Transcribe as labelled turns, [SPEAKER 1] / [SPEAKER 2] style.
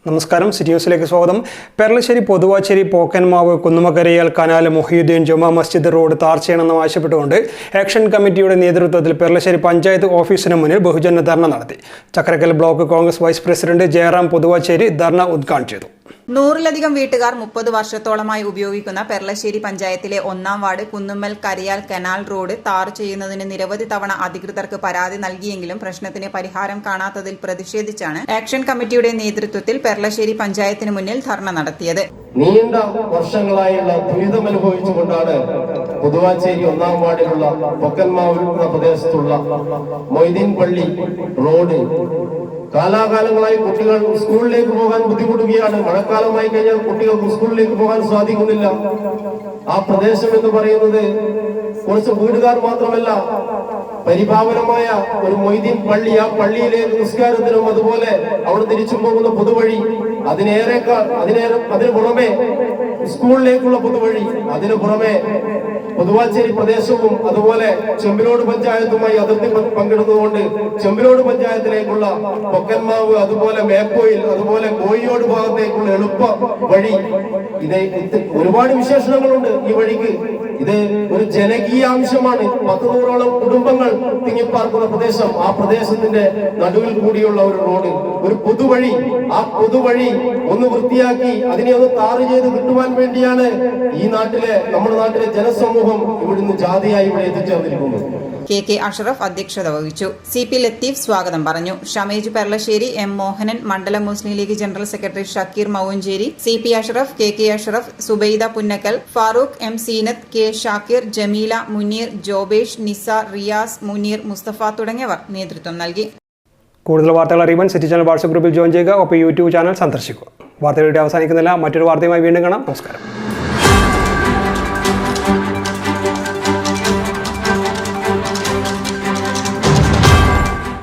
[SPEAKER 1] നമസ്കാരം, സിറ്റി ന്യൂസിലേക്ക് സ്വാഗതം. Peralassery Pothuvachery പോക്കൻമാവ് കുന്നുമക്കരയാൽ canal Mohiuddin Juma Masjid road tar ചെയ്യണമെന്ന് ആവശ്യപ്പെട്ടുകൊണ്ട് ആക്ഷൻ കമ്മിറ്റിയുടെ നേതൃത്വത്തിൽ പെർളശ്ശേരി പഞ്ചായത്ത് ഓഫീസിന് മുന്നിൽ ബഹുജന ധർണ നടത്തി. Chakkarakkal block Congress vice president Jayaram Pothuvachery ധർണ ഉദ്ഘാടനം ചെയ്തു.
[SPEAKER 2] 100-ലധികം വീട്ടുകാർ 30 വർഷത്തോളമായി ഉപയോഗിക്കുന്ന പെർളശ്ശേരി പഞ്ചായത്തിലെ 1-ാം ward Kunnummal Karayal canal road tar ചെയ്യുന്നതിന് നിരവധി തവണ അധികൃതർക്ക് പരാതി നൽകിയെങ്കിലും പ്രശ്നത്തിന് പരിഹാരം കാണാത്തതിൽ പ്രതിഷേധിച്ചാണ് ആക്ഷൻ കമ്മിറ്റിയുടെ നേതൃത്വത്തിൽ പെർളശ്ശേരി പഞ്ചായത്തിന് മുന്നിൽ ധർണ നടത്തിയത്.
[SPEAKER 3] നീണ്ട വർഷങ്ങളായുള്ള ദുരിതം അനുഭവിച്ചുകൊണ്ടാണ് പൊതുവാച്ചേരി 1-ാം വാർഡിലുള്ള പൊക്കന്മാവ് എന്ന പ്രദേശത്തുള്ള മൊയ്തീൻ പള്ളി റോഡ് കാലാകാലങ്ങളായി കുട്ടികൾ സ്കൂളിലേക്ക് പോകാൻ ബുദ്ധിമുട്ടുകയാണ്. മഴക്കാലമായി കഴിഞ്ഞാൽ കുട്ടികൾക്ക് സ്കൂളിലേക്ക് പോകാൻ സാധിക്കുന്നില്ല. ആ പ്രദേശം എന്ന് പറയുന്നത് കുറച്ച് വീടുകാർ മാത്രമല്ല, പരിപാവനമായ ഒരു മൊയ്തീൻ പള്ളി, ആ പള്ളിയിലെ നിസ്കാരത്തിനും അതുപോലെ അവിടെ തിരിച്ചു പോകുന്ന പൊതുവഴി, അതിനു പുറമെ സ്കൂളിലേക്കുള്ള പൊതുവഴി, അതിനു പുറമെ പൊതുവാച്ചേരി പ്രദേശവും അതുപോലെ ചെമ്പിലോട് പഞ്ചായത്തുമായി അതിർത്തി പങ്കിടുന്നതുകൊണ്ട് ചെമ്പിലോട് പഞ്ചായത്തിലേക്കുള്ള പൊക്കന്മാവ്, അതുപോലെ മേപ്പോയിൽ, അതുപോലെ കോഴിയോട് ഭാഗത്തേക്കുള്ള എളുപ്പ വഴി, ഇത് ഒരുപാട് വിശേഷണങ്ങളുണ്ട് ഈ വഴിക്ക്. ഇത് ഒരു ജനകീയാംശമാണ്. 100-ഓളം കുടുംബങ്ങൾ തിങ്ങിപ്പാർക്കുന്ന പ്രദേശം. ആ പ്രദേശത്തിന്റെ നടുവിൽ കൂടിയുള്ള ഒരു റോഡ്, ഒരു പൊതുവഴി. ആ പൊതുവഴി ഒന്ന് വൃത്തിയാക്കി അതിനെ ഒന്ന് ടാർ ചെയ്ത് കിട്ടുവാൻ വേണ്ടിയാണ് നമ്മുടെ നാട്ടിലെ ജനസമൂഹം ഇവിടുന്ന് ജാതിയായി ഇവിടെ എത്തിച്ചേർന്നിരിക്കുന്നത്.
[SPEAKER 2] കെ അഷ്റഫ് അധ്യക്ഷത വഹിച്ചു. CP ലത്തീഫ് സ്വാഗതം പറഞ്ഞു. ഷമേജ് പെർളശ്ശേരി, M മോഹനൻ, മണ്ഡലം Muslim League general secretary Shakeer Mouncheri, CP Ashraf, KK Ashraf, Subaida Punnakkal, Farooq, M Seenath, K Shakir, Jameela, Muneer, Jobesh, Nisar, Riyas, Muneer, Musthafa തുടങ്ങിയവർ നേതൃത്വം നൽകി.
[SPEAKER 1] കൂടുതൽ വാർത്തകൾ അറിയുവാൻ സിറ്റി ചാനൽ വാട്സ്ആപ്പ് ഗ്രൂപ്പിൽ ജോയിൻ ചെയ്യുക. ഒപ്പം YouTube ചാനൽ സന്ദർശിക്കുക. വാർത്തകളുടെ അവസാനിക്കുന്നില്ല. മറ്റൊരു വാർത്തയുമായി വീണ്ടും കാണാം. നമസ്കാരം.